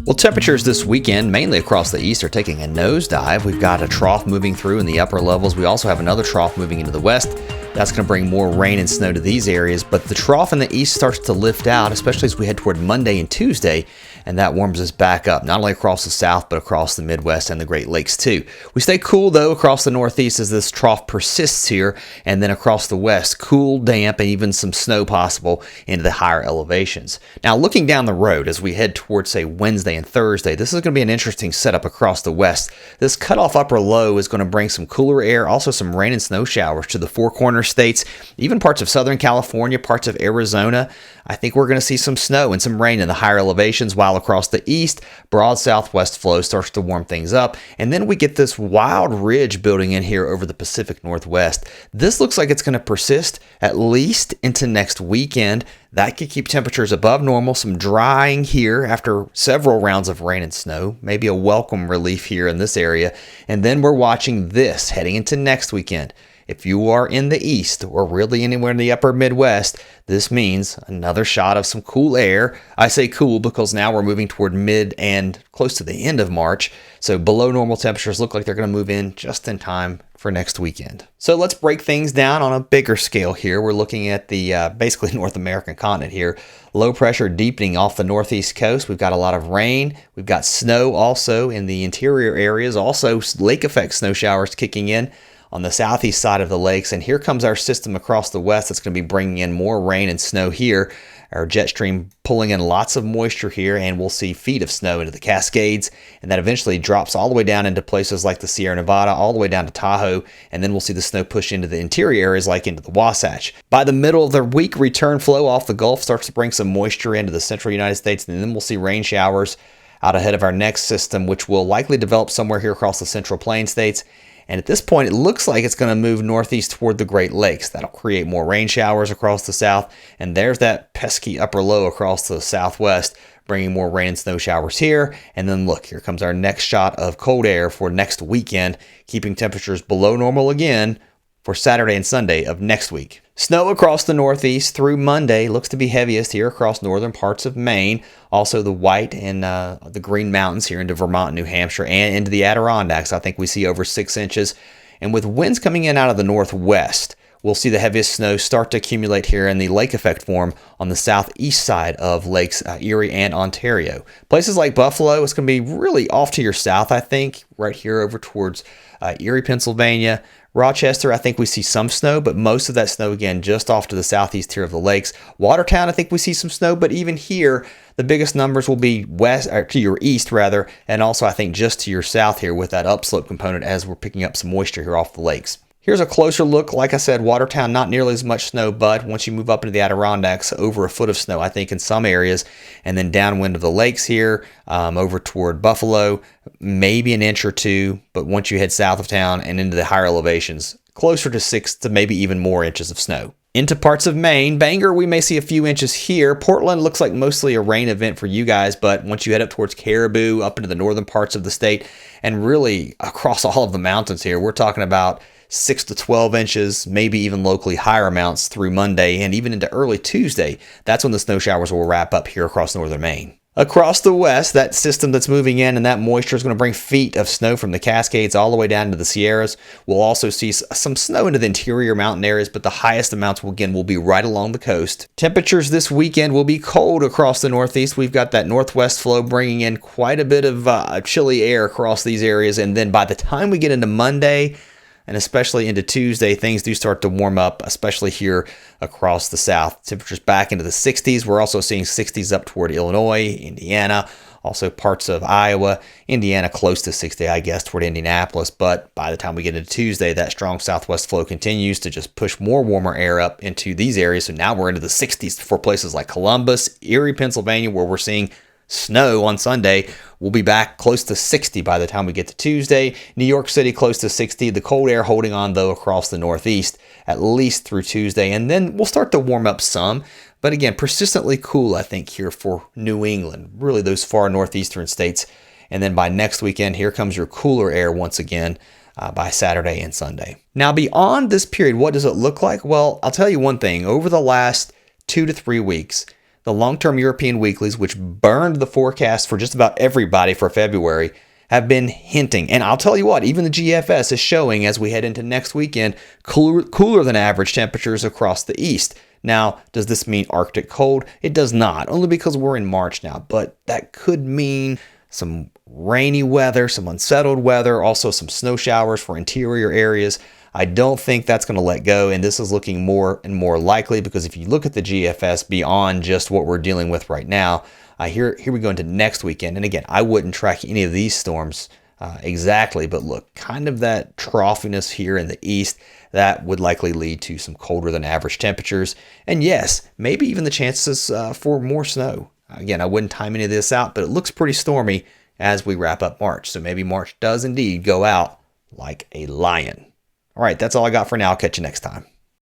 Well, temperatures this weekend, mainly across the east, are taking a nosedive. We've got a trough moving through in the upper levels. We also have another trough moving into the west. That's going to bring more rain and snow to these areas, but the trough in the east starts to lift out, especially as we head toward Monday and Tuesday, and that warms us back up, not only across the south, but across the Midwest and the Great Lakes too. We stay cool, though, across the northeast as this trough persists here, and then across the west, cool, damp, and even some snow possible into the higher elevations. Now, looking down the road as we head towards, say, Wednesday and Thursday, this is going to be an interesting setup across the west. This cutoff upper low is going to bring some cooler air, also some rain and snow showers to the Four Corners states, even parts of Southern California, parts of Arizona. I think we're going to see some snow and some rain in the higher elevations, while across the east, broad southwest flow starts to warm things up. And then we get this wild ridge building in here over the Pacific Northwest. This looks like it's going to persist at least into next weekend. That could keep temperatures above normal, some drying here after several rounds of rain and snow, maybe a welcome relief here in this area. And then we're watching this heading into next weekend. If you are in the east or really anywhere in the upper Midwest, this means another shot of some cool air. I say cool because now we're moving toward mid and close to the end of March. So below normal temperatures look like they're going to move in just in time for next weekend. So let's break things down on a bigger scale here. We're looking at the basically North American continent here. Low pressure deepening off the northeast coast. We've got a lot of rain. We've got snow also in the interior areas. Also lake effect snow showers kicking in on the southeast side of the lakes. And here comes our system across the west that's going to be bringing in more rain and snow here. Our jet stream pulling in lots of moisture here, and we'll see feet of snow into the Cascades, and that eventually drops all the way down into places like the Sierra Nevada, all the way down to Tahoe, and then we'll see the snow push into the interior areas like into the Wasatch. By the middle of the week, return flow off the Gulf starts to bring some moisture into the central United States, and then we'll see rain showers out ahead of our next system, which will likely develop somewhere here across the Central Plain states. And at this point, it looks like it's going to move northeast toward the Great Lakes. That'll create more rain showers across the south. And there's that pesky upper low across the southwest, bringing more rain and snow showers here. And then look, here comes our next shot of cold air for next weekend, keeping temperatures below normal again for Saturday and Sunday of next week. Snow across the northeast through Monday looks to be heaviest here across northern parts of Maine. Also the White and the Green Mountains here into Vermont and New Hampshire and into the Adirondacks. I think we see over 6 inches. And with winds coming in out of the northwest, we'll see the heaviest snow start to accumulate here in the lake effect form on the southeast side of Lakes Erie and Ontario. Places like Buffalo, it's going to be really off to your south, I think, right here over towards Erie, Pennsylvania. Rochester, I think we see some snow, but most of that snow, again, just off to the southeast here of the lakes. Watertown, I think we see some snow, but even here, the biggest numbers will be west, or to your east, rather, and also I think just to your south here with that upslope component as we're picking up some moisture here off the lakes. Here's a closer look. Like I said, Watertown, not nearly as much snow, but once you move up into the Adirondacks, over a foot of snow, I think, in some areas. And then downwind of the lakes here, over toward Buffalo, maybe an inch or two. But once you head south of town and into the higher elevations, closer to 6 to maybe even more inches of snow. Into parts of Maine, Bangor, we may see a few inches here. Portland looks like mostly a rain event for you guys, but once you head up towards Caribou, up into the northern parts of the state, and really across all of the mountains here, we're talking about 6 to 12 inches, maybe even locally higher amounts through Monday and even into early Tuesday. That's when the snow showers will wrap up here across northern Maine. Across the west, that system that's moving in and that moisture is going to bring feet of snow from the Cascades all the way down to the Sierras. We'll also see some snow into the interior mountain areas, but the highest amounts will be right along the coast. Temperatures this weekend will be cold across the northeast. We've got that northwest flow bringing in quite a bit of chilly air across these areas. And then by the time we get into Monday, and especially into Tuesday, things do start to warm up, especially here across the south. Temperatures back into the 60s. We're also seeing 60s up toward Illinois, Indiana, also parts of Iowa, Indiana close to 60, I guess, toward Indianapolis. But by the time we get into Tuesday, that strong southwest flow continues to just push more warmer air up into these areas. So now we're into the 60s for places like Columbus, Erie, Pennsylvania, where we're seeing snow on Sunday. We'll be back close to 60 by the time we get to Tuesday. New York City close to 60. The cold air holding on, though, across the northeast, at least through Tuesday. And then we'll start to warm up some. But again, persistently cool, I think, here for New England, really those far northeastern states. And then by next weekend, here comes your cooler air once again by Saturday and Sunday. Now, beyond this period, what does it look like? Well, I'll tell you one thing. Over the last 2 to 3 weeks, The long-term European weeklies, which burned the forecast for just about everybody for February, have been hinting. And I'll tell you what, even the GFS is showing as we head into next weekend, cooler than average temperatures across the east. Now, does this mean Arctic cold? It does not, only because we're in March now, but that could mean some rainy weather, some unsettled weather, also some snow showers for interior areas. I don't think that's going to let go, and this is looking more and more likely because if you look at the GFS beyond just what we're dealing with right now, here we go into next weekend. And again, I wouldn't track any of these storms exactly, but look, kind of that troughiness here in the east, that would likely lead to some colder than average temperatures. And yes, maybe even the chances for more snow. Again, I wouldn't time any of this out, but it looks pretty stormy as we wrap up March. So maybe March does indeed go out like a lion. All right, that's all I got for now. I'll catch you next time.